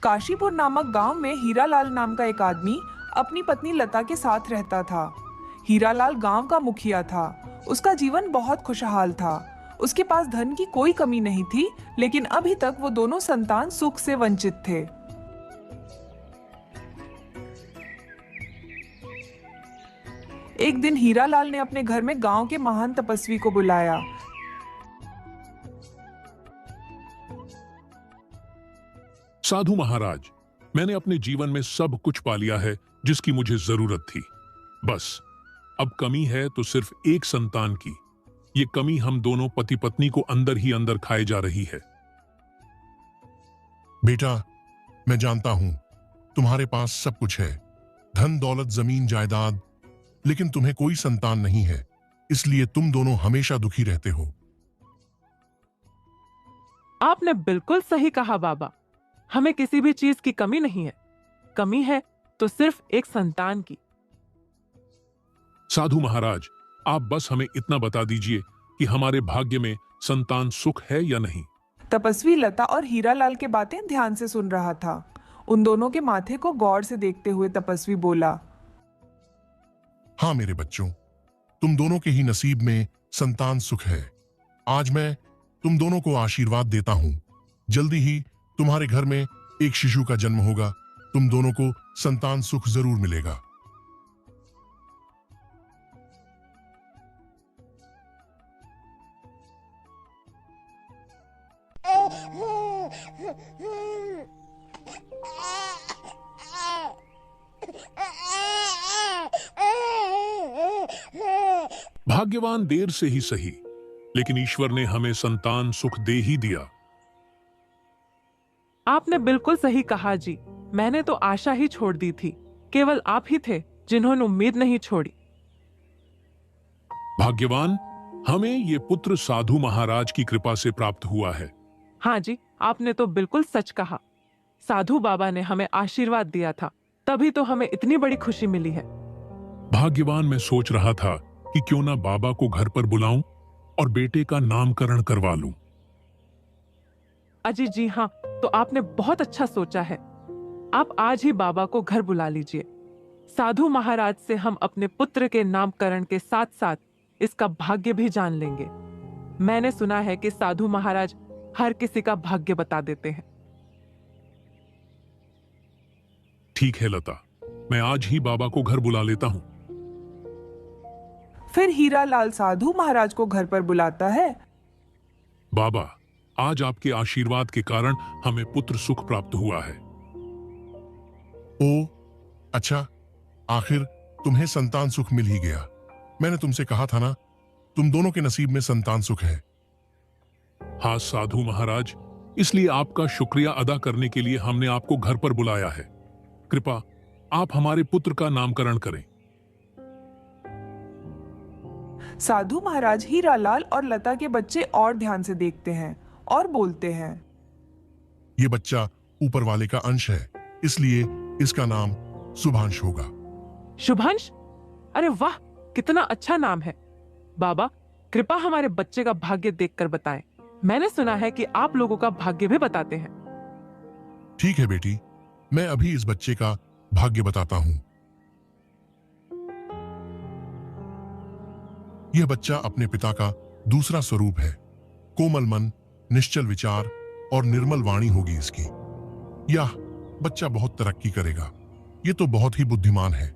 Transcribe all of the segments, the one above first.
काशीपुर नामक गांव में हीरालाल नाम का एक आदमी अपनी पत्नी लता के साथ रहता था। हीरालाल गांव का मुखिया था। उसका जीवन बहुत खुशहाल था। उसके पास धन की कोई कमी नहीं थी, लेकिन अभी तक वो दोनों संतान सुख से वंचित थे। एक दिन हीरालाल ने अपने घर में गांव के महान तपस्वी को बुलाया। साधु महाराज, मैंने अपने जीवन में सब कुछ पा लिया है जिसकी मुझे जरूरत थी। बस अब कमी है तो सिर्फ एक संतान की। ये कमी हम दोनों पति पत्नी को अंदर ही अंदर खाए जा रही है। बेटा, मैं जानता हूं तुम्हारे पास सब कुछ है, धन दौलत जमीन जायदाद, लेकिन तुम्हें कोई संतान नहीं है, इसलिए तुम दोनों हमेशा दुखी रहते हो। आपने बिल्कुल सही कहा बाबा। हमें किसी भी चीज की कमी नहीं है। कमी है तो सिर्फ एक संतान की। साधु महाराज, आप बस हमें इतना बता दीजिए कि हमारे भाग्य में संतान सुख है या नहीं। तपस्वी लता और हीरालाल के बातें ध्यान से सुन रहा था। उन दोनों के माथे को गौर से देखते हुए तपस्वी बोला, हाँ मेरे बच्चों, तुम दोनों के ही नसीब में संतान सुख है। आज मैं तुम दोनों को आशीर्वाद देता हूं। जल्दी ही तुम्हारे घर में एक शिशु का जन्म होगा। तुम दोनों को संतान सुख जरूर मिलेगा। भाग्यवान देर से ही सही, लेकिन ईश्वर ने हमें संतान सुख दे ही दिया। आपने बिल्कुल सही कहा जी। मैंने तो आशा ही छोड़ दी थी। केवल आप ही थे जिन्होंने उम्मीद नहीं छोड़ी। भाग्यवान, हमें ये पुत्र साधु महाराज की कृपा से प्राप्त हुआ है। हाँ जी, आपने तो बिल्कुल सच कहा। साधु बाबा ने हमें आशीर्वाद दिया था, तभी तो हमें इतनी बड़ी खुशी मिली है। भाग्यवान, मैं सोच रहा था कि क्यों ना बाबा को घर पर बुलाऊं और बेटे का नामकरण करवा लूं। अजी जी हाँ, तो आपने बहुत अच्छा सोचा है। आप आज ही बाबा को घर बुला लीजिए। साधु महाराज से हम अपने पुत्र के नामकरण के साथ साथ इसका भाग्य भी जान लेंगे। मैंने सुना है कि साधु महाराज हर किसी का भाग्य बता देते हैं। ठीक है लता, मैं आज ही बाबा को घर बुला लेता हूं। फिर हीरालाल साधु महाराज को घर पर बुलाता है। बाबा, आज आपके आशीर्वाद के कारण हमें पुत्र सुख प्राप्त हुआ है। ओ अच्छा, आखिर तुम्हें संतान सुख मिल ही गया। मैंने तुमसे कहा था ना, तुम दोनों के नसीब में संतान सुख है। हाँ साधु महाराज, इसलिए आपका शुक्रिया अदा करने के लिए हमने आपको घर पर बुलाया है। कृपा आप हमारे पुत्र का नामकरण करें। साधु महाराज हीरालाल और लता के बच्चे और ध्यान से देखते हैं और बोलते हैं, ये बच्चा ऊपर वाले का अंश है, इसलिए इसका नाम शुभांश होगा। शुभांश? अरे वाह, कितना अच्छा नाम है। बाबा, कृपा हमारे बच्चे का भाग्य देखकर बताएं। मैंने सुना है कि आप लोगों का भाग्य भी बताते हैं। ठीक है बेटी, मैं अभी इस बच्चे का भाग्य बताता हूं। यह बच्चा अपने पिता का दूसरा स्वरूप है। कोमल मन, निश्चल विचार और निर्मल वाणी होगी इसकी। यह बच्चा बहुत तरक्की करेगा। ये तो बहुत ही बुद्धिमान है।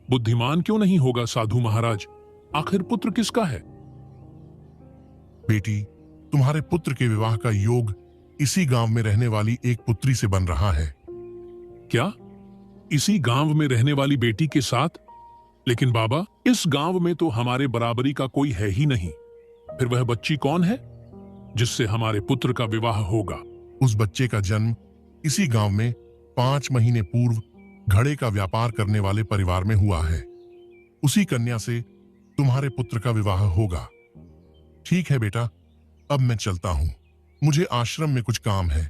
बुद्धिमान क्यों नहीं होगा साधु महाराज? आखिर पुत्र किसका है? बेटी, तुम्हारे पुत्र के विवाह का योग इसी गांव में रहने वाली एक पुत्री से बन रहा है। क्या? इसी गांव में रहने वाली बेटी के साथ? लेकिन बाबा, इस गांव में तो हमारे बराबरी का कोई है ही नहीं। फिर वह बच्ची कौन है जिससे हमारे पुत्र का विवाह होगा? उस बच्चे का जन्म इसी गांव में 5 महीने पूर्व घड़े का व्यापार करने वाले परिवार में हुआ है। उसी कन्या से तुम्हारे पुत्र का विवाह होगा। ठीक है बेटा, अब मैं चलता हूं। मुझे आश्रम में कुछ काम है।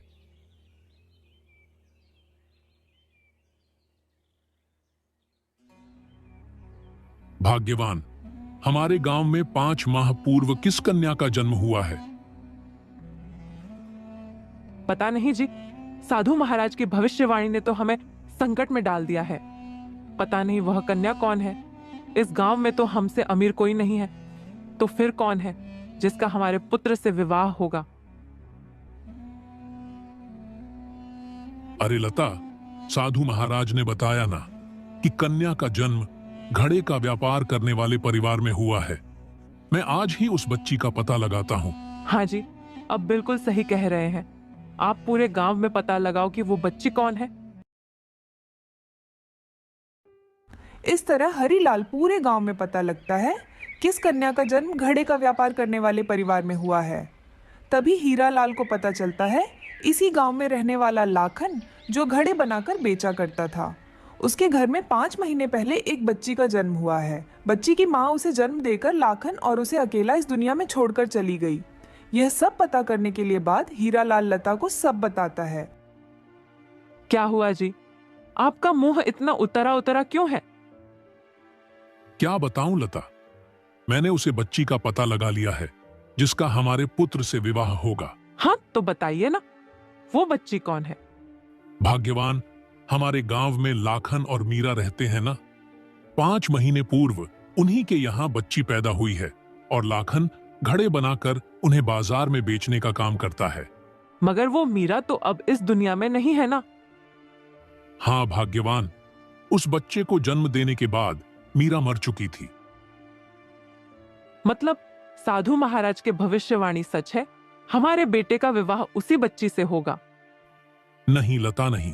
भाग्यवान, हमारे गांव में 5 माह पूर्व किस कन्या का जन्म हुआ है? पता नहीं जी, साधु महाराज की भविष्यवाणी ने तो हमें संकट में डाल दिया है। पता नहीं वह कन्या कौन है। इस गांव में तो हमसे अमीर कोई नहीं है, तो फिर कौन है जिसका हमारे पुत्र से विवाह होगा? अरे लता, साधु महाराज ने बताया ना कि कन्या का जन्म घड़े का व्यापार करने वाले परिवार में हुआ है। मैं आज ही उस बच्ची का पता लगाता हूँ। हाँ जी, अब बिल्कुल सही कह रहे हैं। आप पूरे गांव में पता लगाओ कि वो बच्ची कौन है। इस तरह हरीलाल पूरे गांव में पता लगता है किस कन्या का जन्म घड़े का व्यापार करने वाले परिवार में हुआ है। तभी हीरालाल को पता चलता है इसी गांव में रहने वाला लाखन जो घड़े बनाकर बेचा करता था, उसके घर में 5 महीने पहले एक बच्ची का जन्म हुआ है। बच्ची की माँ उसे जन्म देकर लाखन और उसे अकेला इस दुनिया में छोड़कर चली गई। यह सब पता करने के लिए बाद हीरालाल लता को सब बताता है। क्या हुआ जी? आपका मुंह इतना उतरा उतरा क्यों है? क्या बताऊं लता, मैंने उसे बच्ची का पता लगा लिया है जिसका हमारे पुत्र से विवाह होगा। हाँ तो बताइए ना, वो बच्ची कौन है? भाग्यवान, हमारे गांव में लाखन और मीरा रहते हैं ना। 5 महीने पूर्व उन्हीं के यहाँ बच्ची पैदा हुई है और लाखन घड़े बनाकर उन्हें बाजार में बेचने का काम करता है। मगर वो मीरा तो अब इस दुनिया में नहीं है ना। हाँ भाग्यवान, उस बच्चे को जन्म देने के बाद मीरा मर चुकी थी। मतलब साधु महाराज के भविष्यवाणी सच है? हमारे बेटे का विवाह उसी बच्ची से होगा? नहीं लता, नहीं।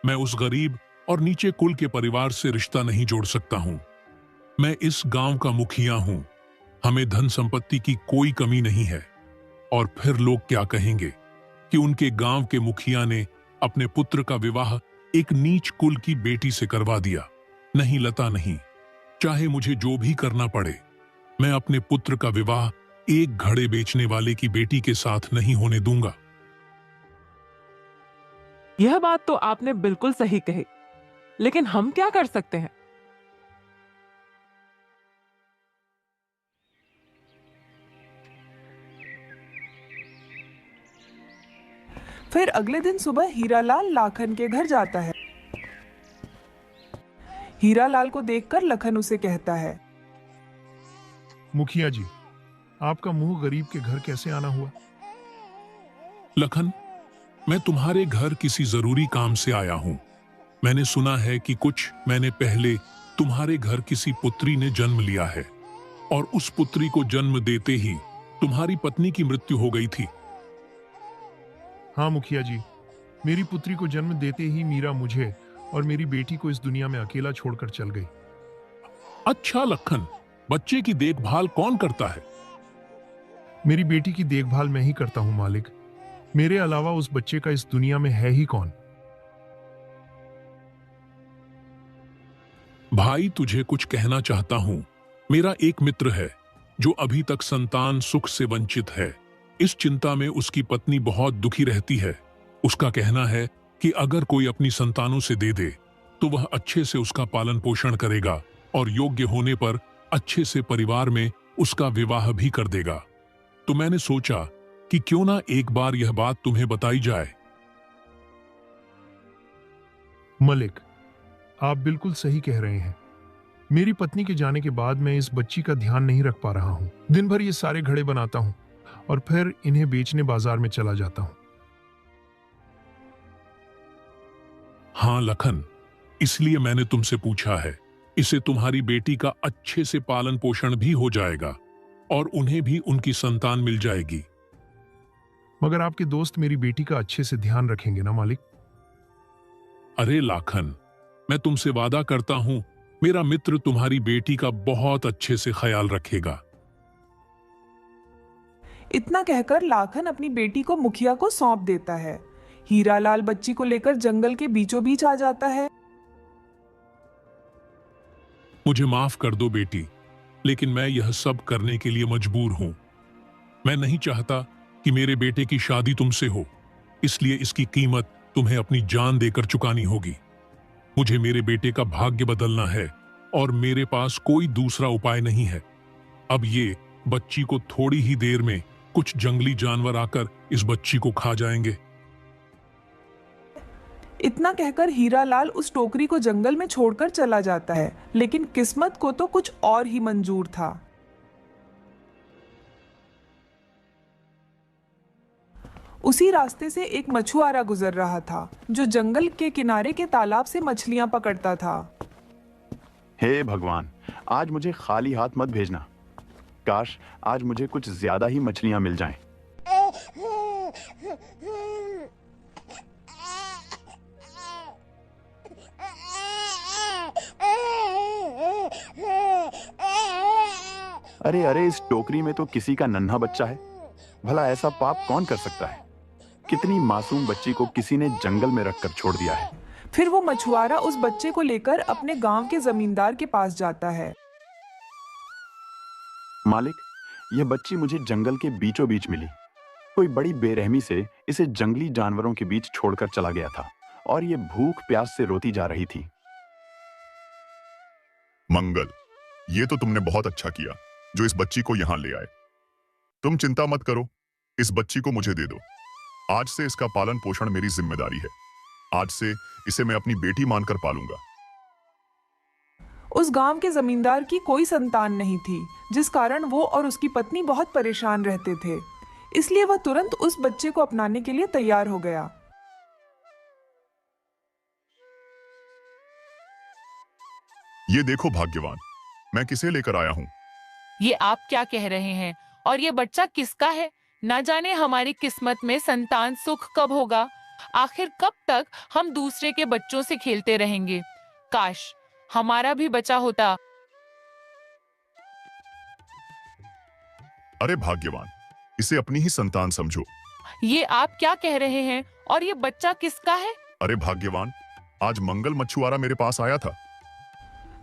मैं उस गरीब और नीचे कुल के परिवार से रिश्ता नहीं जोड़ सकता हूं। मैं इस गांव का मुखिया हूं। हमें धन संपत्ति की कोई कमी नहीं है। और फिर लोग क्या कहेंगे कि उनके गांव के मुखिया ने अपने पुत्र का विवाह एक नीच कुल की बेटी से करवा दिया। नहीं लता, नहीं। चाहे मुझे जो भी करना पड़े, मैं अपने पुत्र का विवाह एक घड़े बेचने वाले की बेटी के साथ नहीं होने दूंगा। यह बात तो आपने बिल्कुल सही कही, लेकिन हम क्या कर सकते हैं? फिर अगले दिन सुबह हीरालाल लाखन के घर जाता है। हीरालाल को देखकर लखन उसे कहता है, मुखिया जी, आपका मुंह गरीब के घर कैसे आना हुआ? लखन, मैं तुम्हारे घर किसी जरूरी काम से आया हूं। मैंने सुना है कि कुछ महीने पहले तुम्हारे घर किसी पुत्री ने जन्म लिया है और उस पुत्री को जन्म देते ही तुम्हारी पत्नी की मृत्यु हो गई थी। हाँ मुखिया जी, मेरी पुत्री को जन्म देते ही मीरा मुझे और मेरी बेटी को इस दुनिया में अकेला छोड़कर चल गई। अच्छा लखन, बच्चे की देखभाल कौन करता है? मेरी बेटी की देखभाल मैं ही करता हूँ मालिक। मेरे अलावा उस बच्चे का इस दुनिया में है ही कौन? भाई, तुझे कुछ कहना चाहता हूं। मेरा एक मित्र है जो अभी तक संतान सुख से वंचित है। इस चिंता में उसकी पत्नी बहुत दुखी रहती है। उसका कहना है कि अगर कोई अपनी संतानों से दे दे तो वह अच्छे से उसका पालन पोषण करेगा और योग्य होने पर अच्छे से परिवार में उसका विवाह भी कर देगा। तो मैंने सोचा कि क्यों ना एक बार यह बात तुम्हें बताई जाए। मलिक, आप बिल्कुल सही कह रहे हैं। मेरी पत्नी के जाने के बाद मैं इस बच्ची का ध्यान नहीं रख पा रहा हूं। दिन भर ये सारे घड़े बनाता हूं और फिर इन्हें बेचने बाजार में चला जाता हूं। हाँ लखन, इसलिए मैंने तुमसे पूछा है। इससे तुम्हारी बेटी का अच्छे से पालन पोषण भी हो जाएगा और उन्हें भी उनकी संतान मिल जाएगी। मगर आपके दोस्त मेरी बेटी का अच्छे से ध्यान रखेंगे ना मालिक? अरे लाखन, मैं तुमसे वादा करता हूं, मेरा मित्र तुम्हारी बेटी का बहुत अच्छे से ख्याल रखेगा। इतना कहकर लाखन अपनी बेटी को मुखिया को सौंप देता है। हीरालाल बच्ची को लेकर जंगल के बीचों बीच आ जाता है। मुझे माफ कर दो बेटी, लेकिन मैं यह सब करने के लिए मजबूर हूं। मैं नहीं चाहता कि मेरे बेटे की शादी तुमसे हो, इसलिए इसकी कीमत तुम्हें अपनी जान देकर चुकानी होगी। मुझे मेरे बेटे का भाग्य बदलना है और मेरे पास कोई दूसरा उपाय नहीं है। अब ये बच्ची को थोड़ी ही देर में कुछ जंगली जानवर आकर इस बच्ची को खा जाएंगे। इतना कहकर हीरालाल उस टोकरी को जंगल में छोड़कर चला जाता है, लेकिन किस्मत को तो कुछ और ही मंजूर था। उसी रास्ते से एक मछुआरा गुजर रहा था, जो जंगल के किनारे के तालाब से मछलियां पकड़ता था। हे भगवान, आज मुझे खाली हाथ मत भेजना। काश आज मुझे कुछ ज्यादा ही मछलियां मिल जाएं। अरे अरे, इस टोकरी में तो किसी का नन्हा बच्चा है। भला ऐसा पाप कौन कर सकता है? कितनी मासूम बच्ची को किसी ने जंगल में रखकर छोड़ दिया है। फिर वो मछुआरा उस बच्चे को लेकर अपने गांव के जमींदार के पास जाता है। मालिक, यह बच्ची मुझे जंगल के बीचों बीच मिली। कोई बड़ी बेरहमी से इसे जंगली जानवरों के बीच छोड़कर चला गया था और ये भूख प्यास से रोती जा रही थी। मंगल, ये तो तुमने बहुत अच्छा किया जो इस बच्ची को यहाँ ले आए। तुम चिंता मत करो, इस बच्ची को मुझे दे दो। आज से इसका पालन पोषण मेरी जिम्मेदारी है। आज से इसे मैं अपनी बेटी मानकर पालूंगा। उस गांव के जमींदार की कोई संतान नहीं थी, जिस कारण वो और उसकी पत्नी बहुत परेशान रहते थे। इसलिए वह तुरंत उस बच्चे को अपनाने के लिए तैयार हो गया। ये देखो भाग्यवान, मैं किसे लेकर आया हूँ। ये आप क्या कह रहे हैं? और ये बच्चा किसका है? ना जाने हमारी किस्मत में संतान सुख कब होगा। आखिर कब तक हम दूसरे के बच्चों से खेलते रहेंगे? काश हमारा भी बचा होता। अरे भाग्यवान, इसे अपनी ही संतान समझो। ये आप क्या कह रहे हैं? और ये बच्चा किसका है? अरे भाग्यवान, आज मंगल मछुआरा मेरे पास आया था।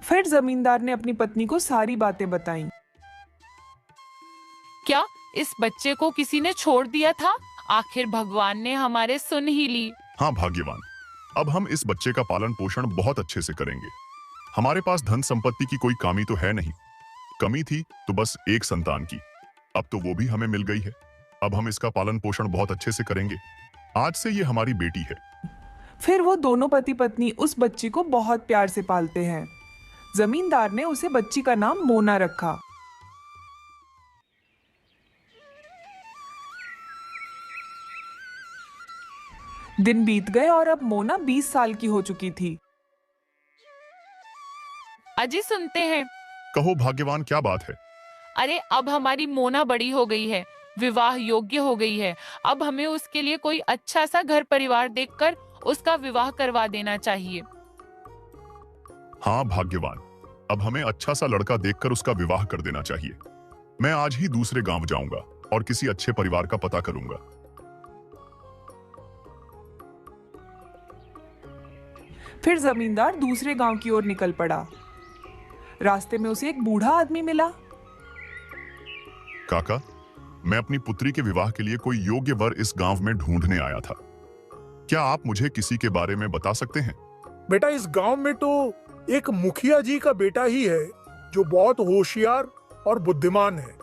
फिर जमींदार ने अपनी पत्नी को सारी बातें बताईं। क्या इस बच्चे को किसी ने छोड़ दिया था? आखिर भगवान ने हमारे सुन ही ली। हाँ भाग्यवान, अब हम इस बच्चे का पालन पोषण बहुत अच्छे से करेंगे। हमारे पास धन संपत्ति की कोई कमी तो है नहीं। कमी थी तो बस एक संतान की, अब तो वो भी हमें मिल गई है। अब हम इसका पालन पोषण बहुत अच्छे से करेंगे। आज से ये हमारी बेटी है। फिर वो दोनों पति पत्नी उस बच्ची को बहुत प्यार से पालते हैं। जमींदार ने उसे बच्ची का नाम मोना रखा। दिन बीत गए और अब मोना 20 साल की हो चुकी थी। अजी सुनते हैं। कहो भाग्यवान, क्या बात है? अरे अब हमारी मोना बड़ी हो गई है, विवाह योग्य हो गई है। अब हमें उसके लिए कोई अच्छा सा घर परिवार देखकर उसका विवाह करवा देना चाहिए। हाँ भाग्यवान, अब हमें अच्छा सा लड़का देखकर उसका विवाह कर देना चाहिए। मैं आज ही दूसरे गांव जाऊंगा और किसी अच्छे परिवार का पता करूंगा। फिर जमींदार दूसरे गांव की ओर निकल पड़ा। रास्ते में उसे एक बूढ़ा आदमी मिला। काका, मैं अपनी पुत्री के विवाह के लिए कोई योग्य वर इस गांव में ढूंढने आया था। क्या आप मुझे किसी के बारे में बता सकते हैं? बेटा, इस गांव में तो एक मुखिया जी का बेटा ही है जो बहुत होशियार और बुद्धिमान है।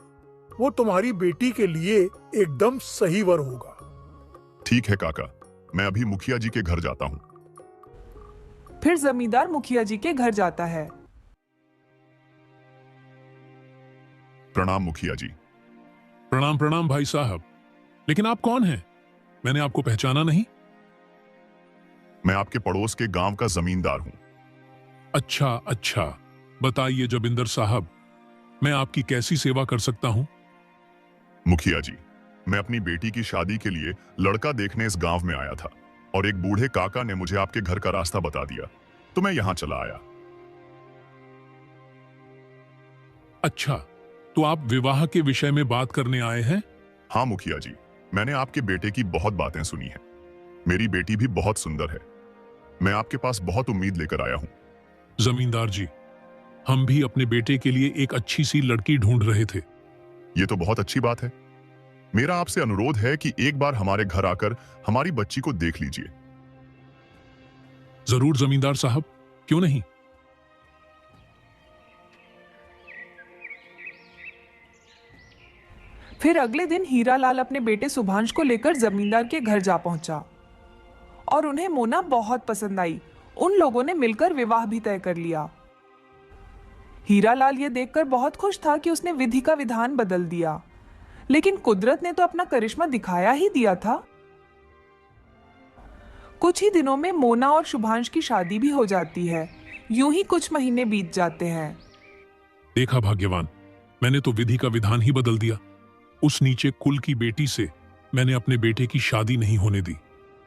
वो तुम्हारी बेटी के लिए एकदम सही वर होगा। ठीक है काका, मैं अभी मुखिया जी के घर जाता हूँ। फिर जमींदार मुखिया जी के घर जाता है। प्रणाम मुखिया जी। प्रणाम प्रणाम भाई साहब। लेकिन आप कौन हैं? मैंने आपको पहचाना नहीं। मैं आपके पड़ोस के गांव का जमींदार हूँ। अच्छा अच्छा, बताइए जबिंदर साहब, मैं आपकी कैसी सेवा कर सकता हूँ? मुखिया जी, मैं अपनी बेटी की शादी के लिए लड़का देखने इस गांव में आया था और एक बूढ़े काका ने मुझे आपके घर का रास्ता बता दिया, तो मैं यहाँ चला आया। अच्छा, तो आप विवाह के विषय में बात करने आए हैं? हाँ मुखिया जी, मैंने आपके बेटे की बहुत बातें सुनी हैं। मेरी बेटी भी बहुत सुंदर है। मैं आपके पास बहुत उम्मीद लेकर आया हूँ। जमींदार जी, हम भी अपने बेटे के लिए एक अच्छी सी लड़की ढूंढ रहे थे। ये तो बहुत अच्छी बात है। मेरा आपसे अनुरोध है कि एक बार हमारे घर आकर हमारी बच्ची को देख लीजिए। जरूर जमींदार साहब, क्यों नहीं। फिर अगले दिन हीरालाल अपने बेटे सुभांश को लेकर जमींदार के घर जा पहुंचा और उन्हें मोना बहुत पसंद आई। उन लोगों ने मिलकर विवाह भी तय कर लिया। हीरालाल ये देखकर बहुत खुश था कि उसने विधि का विधान बदल दिया, लेकिन कुदरत ने तो अपना करिश्मा दिखाया ही दिया था। कुछ ही दिनों में मोना और शुभांश की शादी भी हो जाती है। यूं ही कुछ महीने बीत जाते हैं। देखा भाग्यवान, मैंने तो विधि का विधान ही बदल दिया। उस नीचे कुल की बेटी से मैंने अपने बेटे की शादी नहीं होने दी।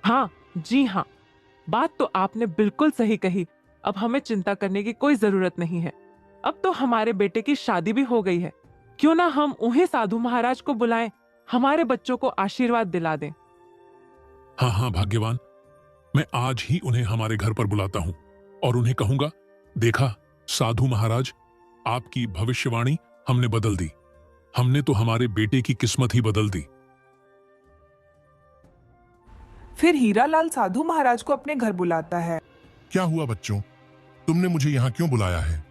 हाँ जी हाँ, बात तो आपने बिल्कुल सही कही। अब हमें चिंता करने की कोई जरूरत नहीं है। अब तो हमारे बेटे की शादी भी हो गई है। क्यों ना हम उन्हें साधु महाराज को बुलाएं, हमारे बच्चों को आशीर्वाद दिला दें। हाँ हाँ भाग्यवान, मैं आज ही उन्हें हमारे घर पर बुलाता हूं और उन्हें कहूंगा, देखा साधु महाराज, आपकी भविष्यवाणी हमने बदल दी। हमने तो हमारे बेटे की किस्मत ही बदल दी। फिर हीरालाल साधु महाराज को अपने घर बुलाता है। क्या हुआ बच्चों, तुमने मुझे यहाँ क्यों बुलाया है?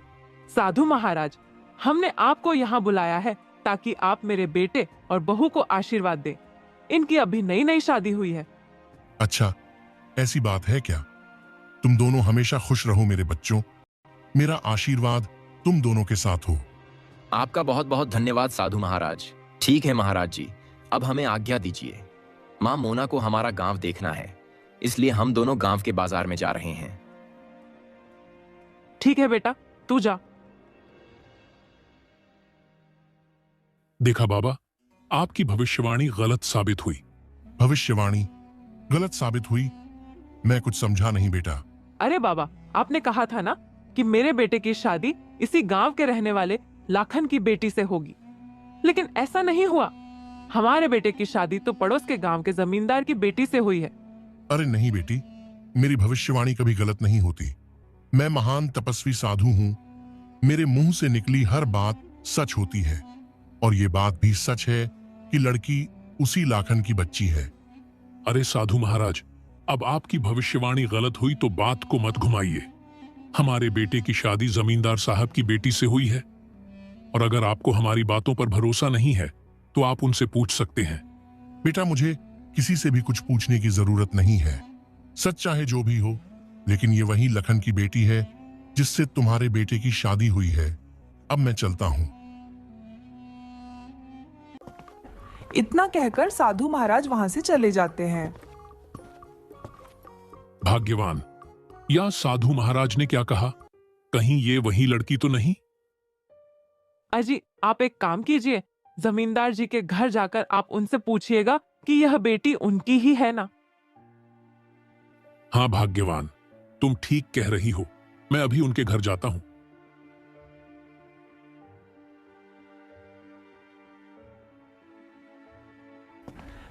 साधु महाराज, हमने आपको यहाँ बुलाया है ताकि आप मेरे बेटे और बहू को आशीर्वाद दें। इनकी अभी नई नई शादी हुई है। अच्छा, ऐसी बात है क्या? तुम दोनों हमेशा खुश रहो मेरे बच्चों। मेरा आशीर्वाद तुम दोनों के साथ हो। आपका बहुत बहुत धन्यवाद साधु महाराज। ठीक है महाराज जी, अब हमें आज्ञा दीजिए। माँ मोना को हमारा गांव देखना है, इसलिए हम दोनों गांव के बाजार में जा रहे हैं। ठीक है बेटा, तू जा। देखा बाबा, आपकी भविष्यवाणी गलत साबित हुई। भविष्यवाणी गलत साबित हुई? मैं कुछ समझा नहीं बेटा। अरे बाबा, आपने कहा था ना कि मेरे बेटे की शादी इसी गांव के रहने वाले लाखन की बेटी से होगी, लेकिन ऐसा नहीं हुआ। हमारे बेटे की शादी तो पड़ोस के गांव के जमींदार की बेटी से हुई है। अरे नहीं बेटी, मेरी भविष्यवाणी कभी गलत नहीं होती। मैं महान तपस्वी साधु हूं। मेरे मुंह से निकली हर बात सच होती है, और ये बात भी सच है कि लड़की उसी लाखन की बच्ची है। अरे साधु महाराज, अब आपकी भविष्यवाणी गलत हुई तो बात को मत घुमाइए। हमारे बेटे की शादी जमींदार साहब की बेटी से हुई है, और अगर आपको हमारी बातों पर भरोसा नहीं है तो आप उनसे पूछ सकते हैं। बेटा, मुझे किसी से भी कुछ पूछने की जरूरत नहीं है। सच चाहे जो भी हो, लेकिन ये वही लखन की बेटी है जिससे तुम्हारे बेटे की शादी हुई है। अब मैं चलता हूं। इतना कहकर साधु महाराज वहां से चले जाते हैं। भाग्यवान, या साधु महाराज ने क्या कहा? कहीं ये वही लड़की तो नहीं? अजी, आप एक काम कीजिए, जमींदार जी के घर जाकर आप उनसे पूछिएगा कि यह बेटी उनकी ही है ना। हाँ भाग्यवान, तुम ठीक कह रही हो। मैं अभी उनके घर जाता हूं।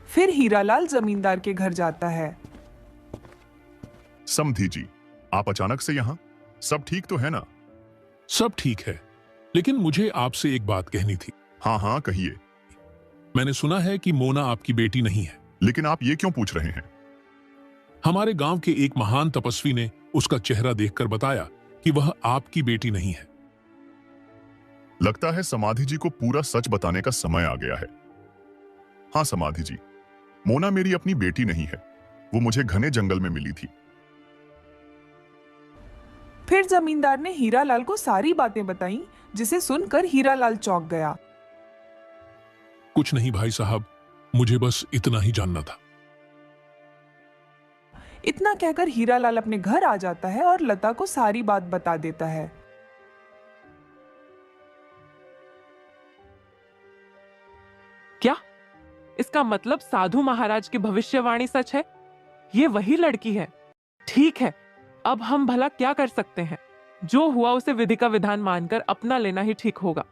फिर हीरालाल जमींदार के घर जाता है। समधी जी, आप अचानक से यहाँ? सब ठीक तो है ना? सब ठीक है, लेकिन मुझे आपसे एक बात कहनी थी। हाँ हाँ, कहिए। मैंने सुना है कि मोना आपकी बेटी नहीं है। लेकिन आप ये क्यों पूछ रहे हैं? हमारे गांव के एक महान तपस्वी ने उसका चेहरा देखकर बताया कि वह आपकी बेटी नहीं है। लगता है समाधि जी को पूरा सच बताने का समय आ गया है। हाँ समाधि जी, मोना मेरी अपनी बेटी नहीं है। वो मुझे घने जंगल में मिली थी। फिर जमींदार ने हीरालाल को सारी बातें बताईं, जिसे सुनकर हीरालाल चौंक गया। कुछ नहीं भाई साहब, मुझे बस इतना ही जानना था। इतना कहकर हीरालाल अपने घर आ जाता है और लता को सारी बात बता देता है। क्या इसका मतलब साधु महाराज की भविष्यवाणी सच है? ये वही लड़की है। ठीक है, अब हम भला क्या कर सकते हैं? जो हुआ उसे विधि का विधान मानकर अपना लेना ही ठीक होगा।